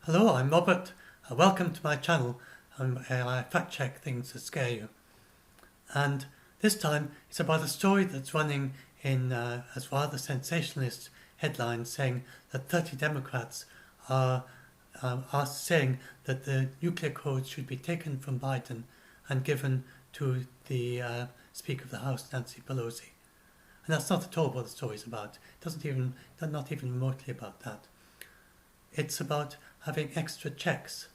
Hello, I'm Robert. Welcome to my channel. I fact check things that scare you. And this time it's about a story that's running in as rather sensationalist headlines saying that 30 Democrats are saying that the nuclear codes should be taken from Biden and given to the Speaker of the House, Nancy Pelosi. And that's not at all what the story's about. Not even remotely about that. It's about having extra checks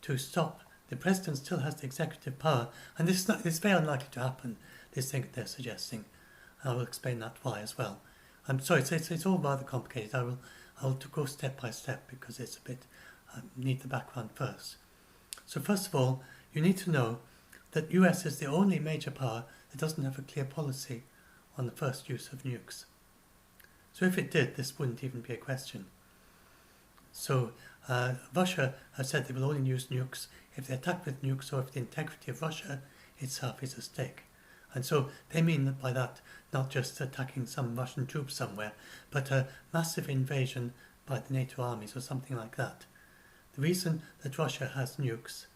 to stop. The president still has the executive power, and it's very unlikely to happen, this thing that they're suggesting. I will explain that why as well. I'm sorry, it's all rather complicated. I'll go step by step because it's a bit, I need the background first. So first of all, you need to know that US is the only major power that doesn't have a clear policy on the first use of nukes. So if it did, this wouldn't even be a question. So Russia has said they will only use nukes if they attack with nukes or if the integrity of Russia itself is at stake. And so they mean by that not just attacking some Russian troops somewhere, but a massive invasion by the NATO armies or something like that. The reason that Russia has nukes,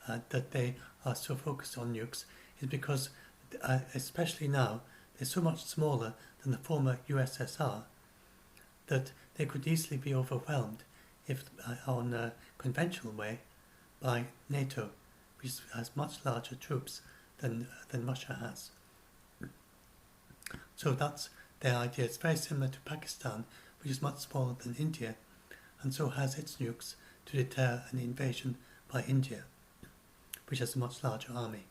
that they are so focused on nukes, is because, especially now, they're so much smaller than the former USSR that they could easily be overwhelmed if on a conventional way by NATO, which has much larger troops than Russia has. So that's their idea. It's very similar to Pakistan, which is much smaller than India, and so has its nukes to deter an invasion by India, which has a much larger army.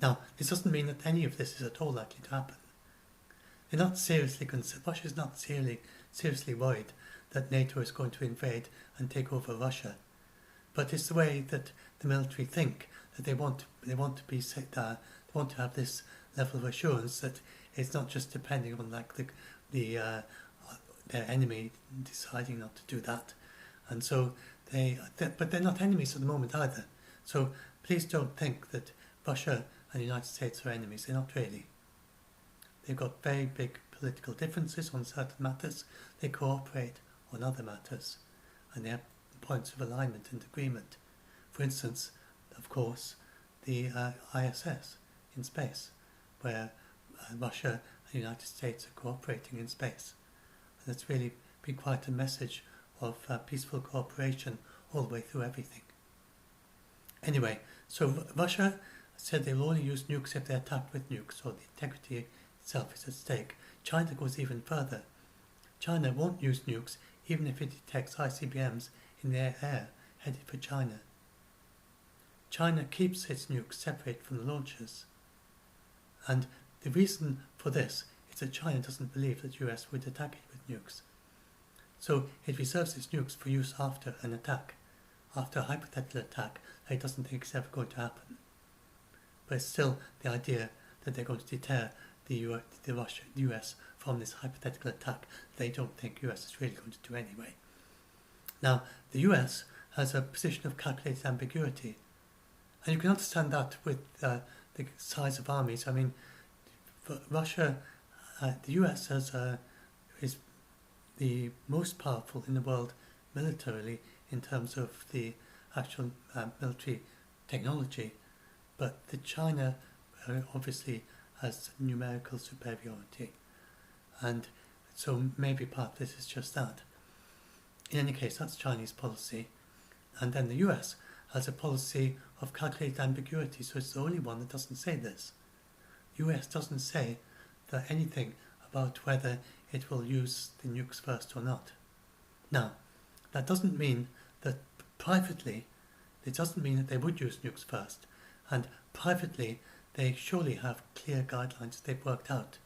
Now, this doesn't mean that any of this is at all likely to happen. They're not seriously concerned. Russia is not seriously worried that NATO is going to invade and take over Russia, but it's the way that the military think, that they want to have this level of assurance that it's not just depending on like their enemy deciding not to do that, and so but they're not enemies at the moment either. So please don't think that Russia and the United States are enemies. They're not really. They've got very big political differences on certain matters. They cooperate on other matters, and they have points of alignment and agreement. For instance, of course, the ISS in space, where Russia and the United States are cooperating in space. And it's really been quite a message of peaceful cooperation all the way through everything. Anyway, so Russia said they will only use nukes if they're attacked with nukes, or the integrity itself is at stake. China goes even further. China won't use nukes even if it detects ICBMs in their air headed for China. China keeps its nukes separate from the launchers. And the reason for this is that China doesn't believe that the US would attack it with nukes. So it reserves its nukes for use after an attack, after a hypothetical attack that it doesn't think is ever going to happen. But it's still the idea that they're going to deter the US from this hypothetical attack they don't think the US is really going to do anyway. Now, the US has a position of calculated ambiguity, and you can understand that with the size of armies. I mean, for Russia, the US is the most powerful in the world militarily in terms of the actual military technology, but the China obviously has numerical superiority, and so maybe part of this is just that. In any case, that's Chinese policy, and then the US has a policy of calculated ambiguity, so it's the only one that doesn't say this. The US doesn't say that anything about whether it will use the nukes first or not. Now, that doesn't mean that privately, it doesn't mean that they would use nukes first, and privately they surely have clear guidelines they've worked out,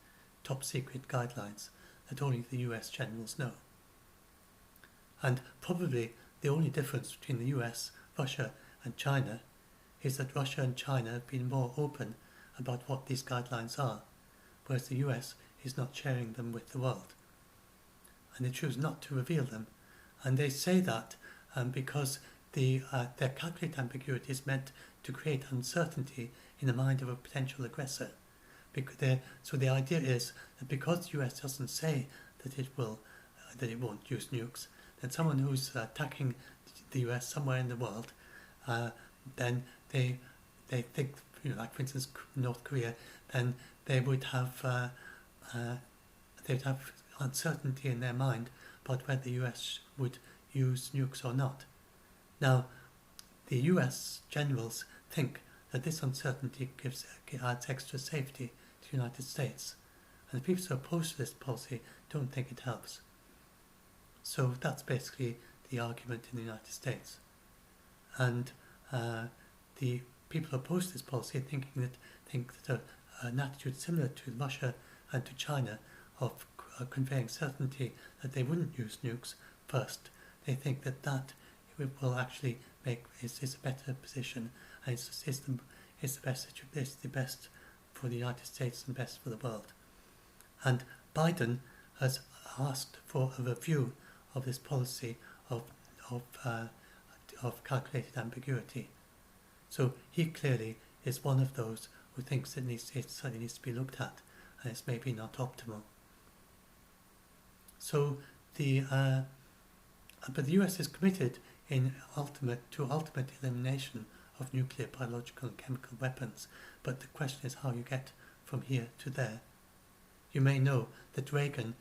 top secret guidelines that only the US generals know. And probably the only difference between the US, Russia and China is that Russia and China have been more open about what these guidelines are, whereas the US is not sharing them with the world. And they choose not to reveal them. And they say that because their calculated ambiguity is meant to create uncertainty in the mind of a potential aggressor. So the idea is that because the US doesn't say that it won't use nukes, that someone who's attacking the US somewhere in the world, then they think, like for instance North Korea, then they would have uncertainty in their mind about whether the US would use nukes or not. Now, the US generals think that this uncertainty adds extra safety to the United States, and the people who oppose to this policy don't think it helps. So that's basically the argument in the United States. And the people who oppose this policy think that an attitude similar to Russia and to China of conveying certainty that they wouldn't use nukes first, they think that will actually is a better position, and it's the best for the United States and best for the world. And Biden has asked for a review of this policy of calculated ambiguity. So he clearly is one of those who thinks it certainly needs to be looked at, and it's maybe not optimal. So but the US is committed to ultimate elimination of nuclear, biological and chemical weapons, but the question is how you get from here to there. You may know that Reagan,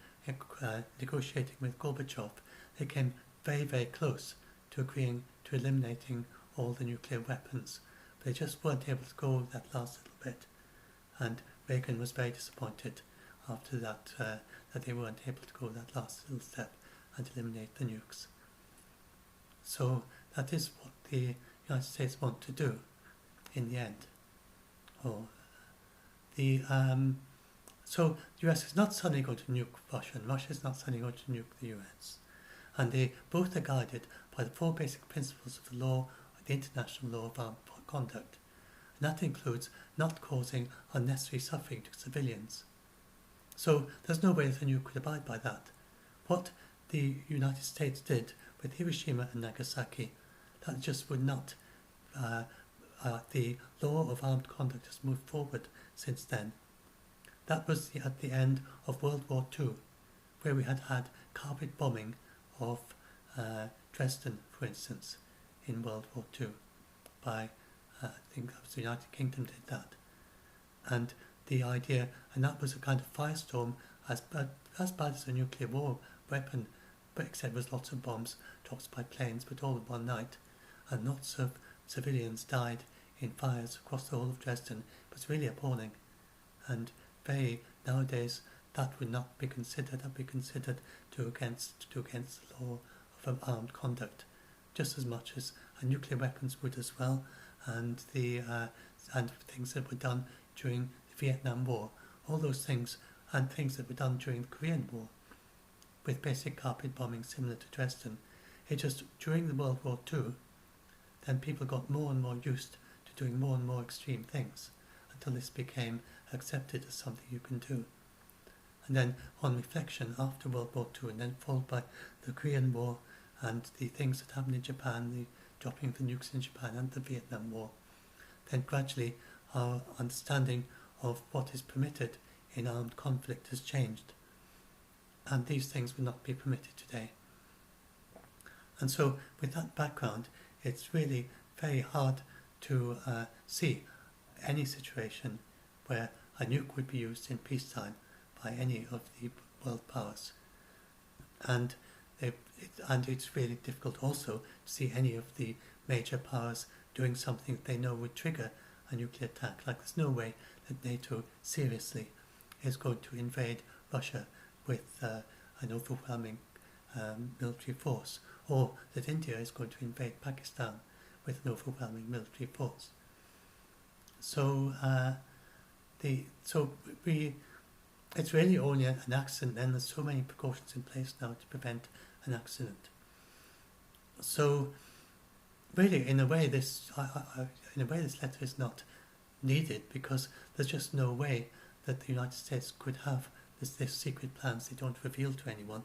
negotiating with Gorbachev, they came very, very close to agreeing to eliminating all the nuclear weapons, but they just weren't able to go that last little bit, and Reagan was very disappointed after that that they weren't able to go that last little step and eliminate the nukes. So that is what the United States want to do in the end. So the US is not suddenly going to nuke Russia, and Russia is not suddenly going to nuke the US. And they both are guided by the four basic principles of the law, the international law of armed conduct. And that includes not causing unnecessary suffering to civilians. So there's no way that a nuke could abide by that. What the United States did with Hiroshima and Nagasaki, that just would not. The law of armed conduct has moved forward since then. That was at the end of World War II, where we had carpet bombing of Dresden, for instance, in World War II. I think that was the United Kingdom did that. And the idea, and that was a kind of firestorm, as bad as a nuclear war weapon, but except there was lots of bombs dropped by planes, but all in one night, and lots of civilians died in fires across the whole of Dresden. It was really appalling, and nowadays that would not be considered. That would be considered to go against the law of armed conduct, just as much as nuclear weapons would as well, and and things that were done during the Vietnam War, all those things, and things that were done during the Korean War, with basic carpet bombing similar to Dresden. It just during the World War II, then people got more and more used to doing more and more extreme things, until this became accepted as something you can do. And then on reflection after World War II, and then followed by the Korean War and the things that happened in Japan, the dropping of the nukes in Japan and the Vietnam War, then gradually our understanding of what is permitted in armed conflict has changed. And these things will not be permitted today. And so with that background, it's really very hard to see any situation where a nuke would be used in peacetime by any of the world powers. And it's really difficult also to see any of the major powers doing something they know would trigger a nuclear attack. Like there's no way that NATO seriously is going to invade Russia with an overwhelming military force, or that India is going to invade Pakistan with an overwhelming military force. So it's really only an accident, and there's so many precautions in place now to prevent an accident. So really, in a way, this letter is not needed, because there's just no way that the United States could have this secret plans they don't reveal to anyone.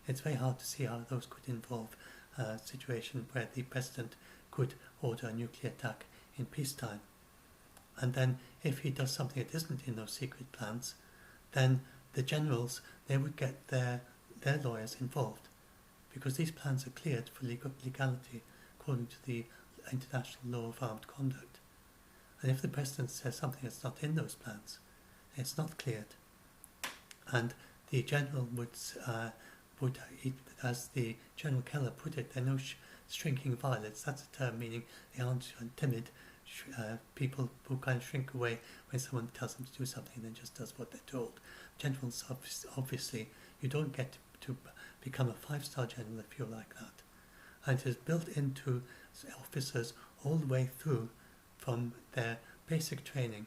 It's very hard to see how those could involve a situation where the president could order a nuclear attack in peacetime. And then if he does something that isn't in those secret plans, then the generals, they would get their lawyers involved, because these plans are cleared for legality according to the international law of armed conduct. And if the President says something that's not in those plans, it's not cleared. And the General would, as the General Keller put it, they're no shrinking violets. That's a term meaning they aren't timid people who kind of shrink away when someone tells them to do something and then just does what they're told. Generals, obviously, you don't get to become a 5-star general if you're like that. And it is built into officers all the way through from their basic training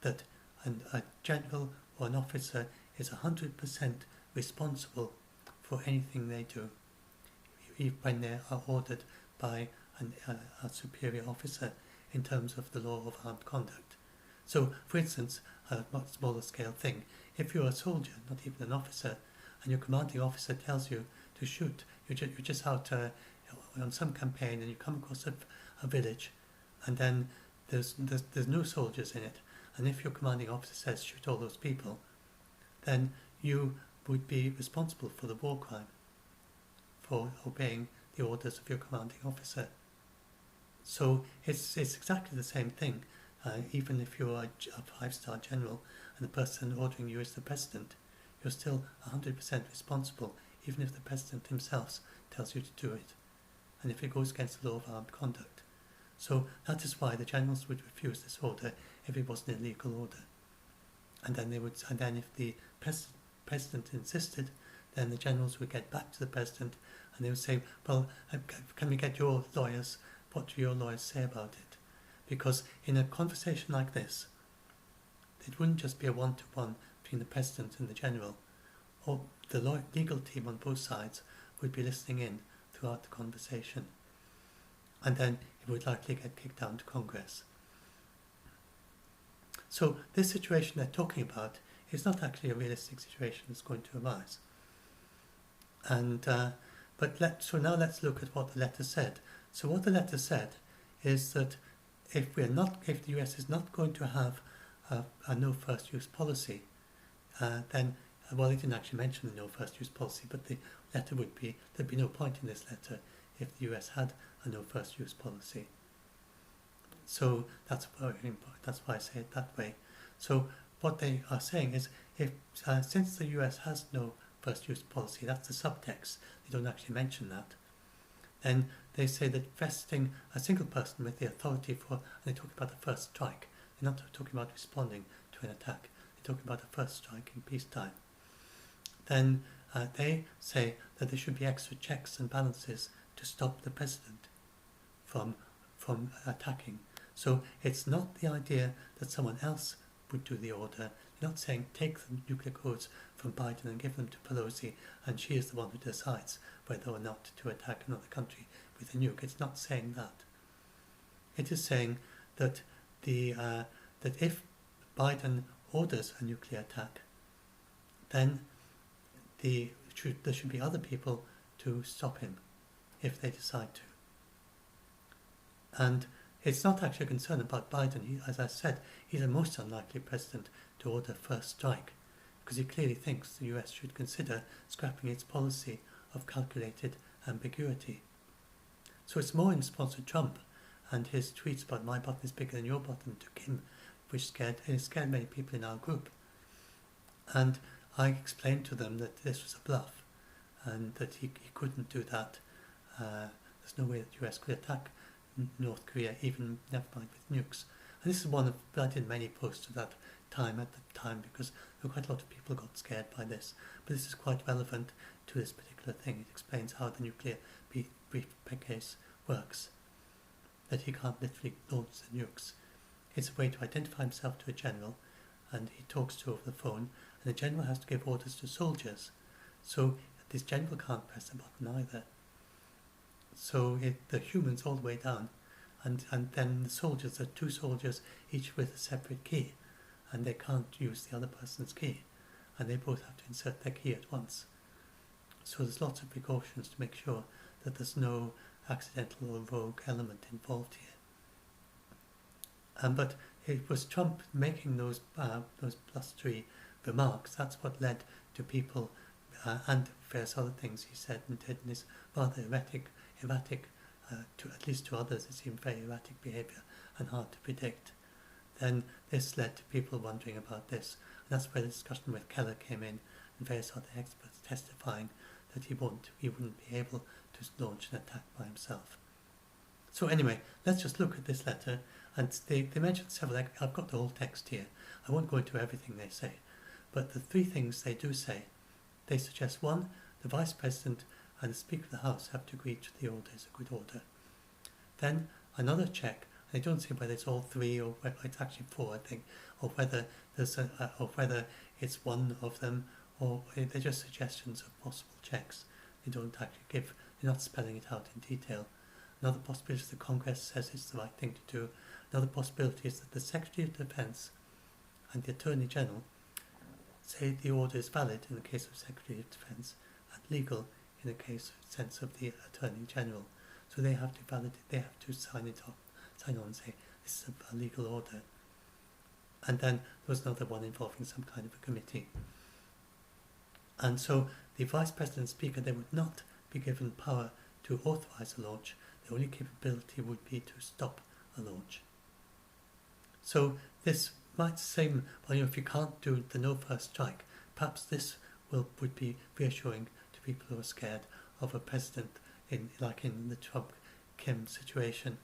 that a general or an officer is 100% responsible for anything they do, even when they are ordered by a superior officer in terms of the law of armed conduct. So, for instance, a much smaller scale thing, if you're a soldier, not even an officer, and your commanding officer tells you to shoot, you're just out on some campaign and you come across a village and then there's no soldiers in it, and if your commanding officer says shoot all those people, then you would be responsible for the war crime, for obeying the orders of your commanding officer. So it's exactly the same thing, even if you're a 5-star general and the person ordering you is the President, you're still 100% responsible, even if the President himself tells you to do it, and if it goes against the law of armed conduct. So that is why the generals would refuse this order if it was an illegal order. And then if the President insisted, then the generals would get back to the President and they would say, well, can we get your lawyers, what do your lawyers say about it? Because in a conversation like this, it wouldn't just be a one-to-one between the President and the General, or the legal team on both sides would be listening in throughout the conversation. And then it would likely get kicked down to Congress. So this situation they're talking about is not actually a realistic situation that's going to arise. And so now let's look at what the letter said. So what the letter said is that if the US is not going to have a no first use policy, then well, they didn't actually mention the no first use policy, but the letter would be there'd be no point in this letter if the US had a no first use policy. So that's very important. That's why I say it that way. So what they are saying is, if since the US has no first use policy, that's the subtext. They don't actually mention that. Then they say that vesting a single person with the authority for, and they talk about the first strike. They're not talking about responding to an attack. They're talking about the first strike in peacetime. Then they say that there should be extra checks and balances to stop the president from attacking. So it's not the idea that someone else would do the order. They're not saying take the nuclear codes from Biden and give them to Pelosi and she is the one who decides whether or not to attack another country with a nuke. It's not saying that. It is saying that that if Biden orders a nuclear attack, then there should be other people to stop him if they decide to. And it's not actually a concern about Biden. As I said, he's the most unlikely president to order first strike, because he clearly thinks the US should consider scrapping its policy of calculated ambiguity. So it's more in response to Trump and his tweets about my button is bigger than your button to Kim, which scared many people in our group. And I explained to them that this was a bluff and that he couldn't do that. There's no way that the US could attack North Korea, even never mind with nukes. And this is one of, I did many posts at the time because there were quite a lot of people got scared by this. But this is quite relevant to this particular thing. It explains how the nuclear briefcase works, that he can't literally launch the nukes. It's a way to identify himself to a general, and he talks to over the phone, and the general has to give orders to soldiers. So this general can't press the button either. So the humans all the way down, and then the soldiers are two soldiers, each with a separate key, and they can't use the other person's key, and they both have to insert their key at once. So there's lots of precautions to make sure that there's no accidental or rogue element involved here. But it was Trump making those blustery remarks. That's what led to people and various other things he said and did in his rather erratic, to at least to others it seemed very erratic behaviour and hard to predict, then this led to people wondering about this. And that's where the discussion with Keller came in, and various other experts testifying that he wouldn't be able to launch an attack by himself. So anyway, let's just look at this letter, and they mention several. I've got the whole text here. I won't go into everything they say, but the three things they do say, they suggest: one, the Vice President and the Speaker of the House have to agree to the order is a good order. Then another check. They don't say whether it's all three or whether it's actually four, I think, or whether there's or whether it's one of them, or they're just suggestions of possible checks. They don't actually give. They're not spelling it out in detail. Another possibility is the Congress says it's the right thing to do. Another possibility is that the Secretary of Defence and the Attorney General say the order is valid in the case of Secretary of Defence and legal in the sense of the Attorney General. So they have to validate. They have to sign on and say this is a legal order. And then there was another one involving some kind of a committee. And so the Vice President and Speaker, they would not be given power to authorise a launch. The only capability would be to stop a launch. So this might seem, well, if you can't do the no first strike, perhaps this would be reassuring to people who are scared of a president like in the Trump-Kim situation.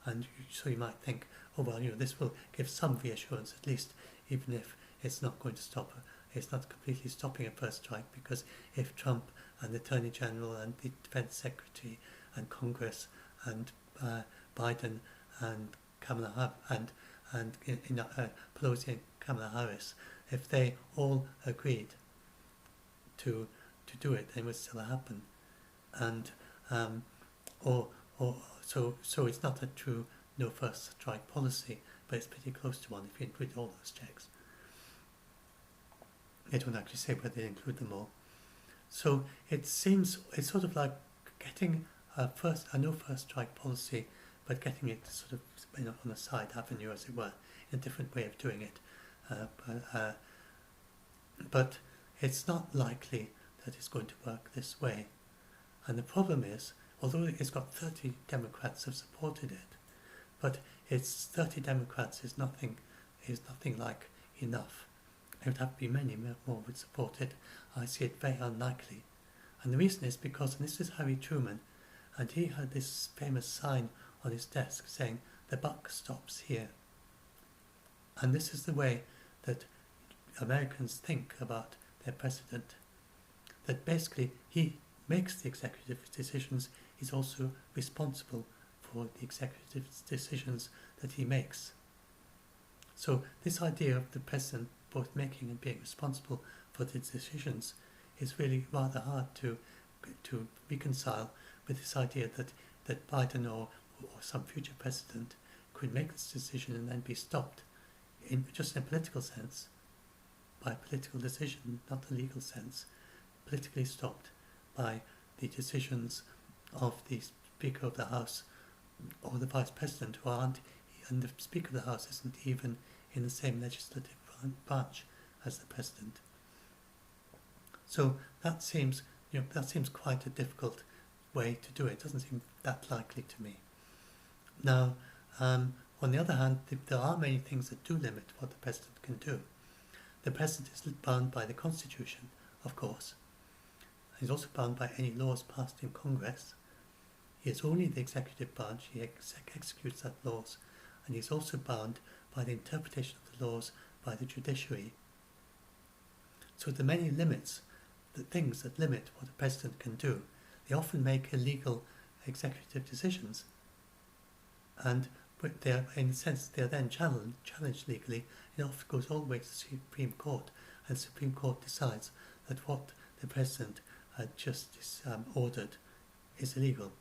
And so you might think, oh well, this will give some reassurance at least, even if it's not going to stop. It's not completely stopping a first strike, because if Trump and the Attorney General and the Defense Secretary and Congress and Biden and Kamala and Pelosi and Kamala Harris, if they all agreed to do it, then it would still happen. And so it's not a true no first strike policy, but it's pretty close to one if you include all those checks. They don't actually say whether they include them all. So it seems it's sort of like getting a no first strike policy, but getting it sort of on a side avenue, as it were, in a different way of doing it. But it's not likely that it's going to work this way. And the problem is, although it's got 30 Democrats have supported it, but it's 30 Democrats is nothing like enough. There would have to be many more would support it. I see it very unlikely. And the reason is because, and this is Harry Truman, and he had this famous sign on his desk saying, "The buck stops here." And this is the way that Americans think about their president. That basically he makes the executive decisions, he's also responsible for the executive decisions that he makes. So this idea of the president both making and being responsible for the decisions is really rather hard to reconcile with this idea that Biden or some future president could make this decision and then be stopped just in a political sense, by a political decision, not a legal sense, politically stopped by the decisions of the Speaker of the House or the Vice President, who aren't, and the Speaker of the House isn't even in the same legislative branch as the President. So that seems quite a difficult way to do it. It doesn't seem that likely to me. Now, on the other hand, there are many things that do limit what the President can do. The President is bound by the Constitution, of course. He's also bound by any laws passed in Congress. He is only the executive branch. He executes that laws. And he's also bound by the interpretation of the laws by the judiciary. So the many limits, the things that limit what a president can do, they often make illegal executive decisions. And they are, in a sense, they are then challenged legally. It often goes all the way to the Supreme Court, and the Supreme Court decides that what the president had just ordered is illegal.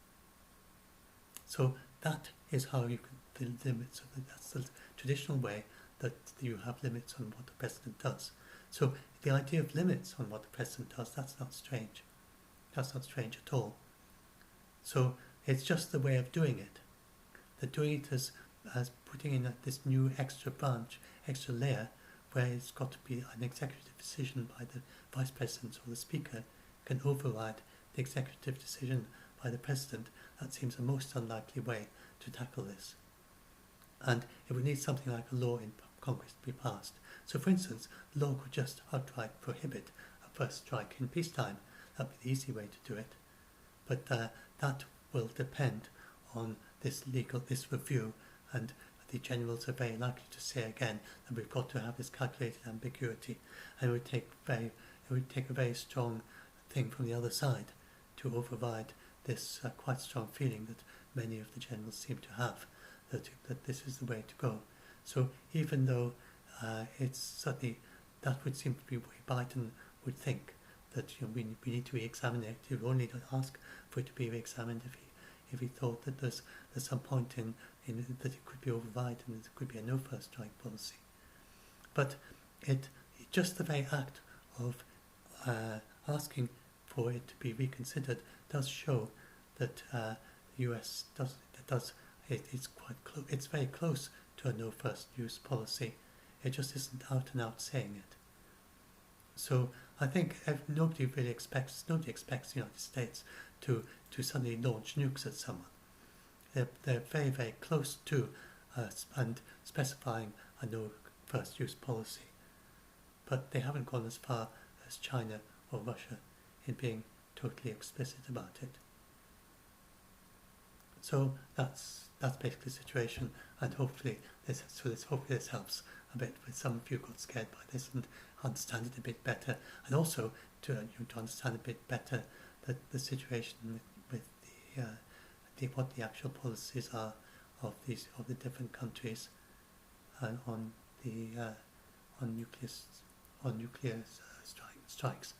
So that is how you can the limits. That's the traditional way that you have limits on what the president does. So the idea of limits on what the president does, that's not strange. That's not strange at all. So it's just the way of doing it. They're doing it as putting in this new extra branch, extra layer, where it's got to be an executive decision by the Vice President or the Speaker can override the executive decision by the President, that seems the most unlikely way to tackle this. And it would need something like a law in Congress to be passed. So for instance, the law could just outright prohibit a first strike in peacetime. That would be the easy way to do it. But that will depend on this review, and the generals are very likely to say again that we've got to have this calculated ambiguity, and it would take a very strong thing from the other side to override this quite strong feeling that many of the generals seem to have, that this is the way to go. So even though it's certainly, that would seem to be what Biden would think, that we need to re-examine it. He would only ask for it to be re-examined if he thought that there's some point in that it could be overridden and there could be a no first strike policy. But just the very act of asking for it to be reconsidered does show that the US it's very close to a no first use policy. It just isn't out and out saying it. So I think nobody expects the United States to suddenly launch nukes at someone. They're very, very close to and specifying a no first use policy, but they haven't gone as far as China or Russia in being totally explicit about it. So that's basically the situation, and hopefully this helps a bit with some of you got scared by this and understand it a bit better, and also to understand a bit better that the situation with what the actual policies are of the different countries on nuclear strikes.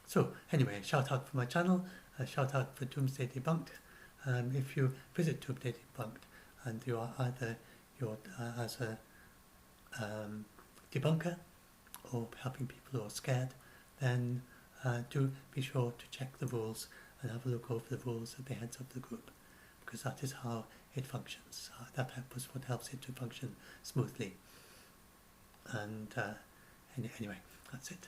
So anyway, shout out for my channel, shout out for Doomsday Debunked. If you visit Doomsday Debunked and you are either as a debunker or helping people who are scared, then do be sure to check the rules and have a look over the rules at the heads of the group, because that is how it functions. That is what helps it to function smoothly. And anyway, that's it.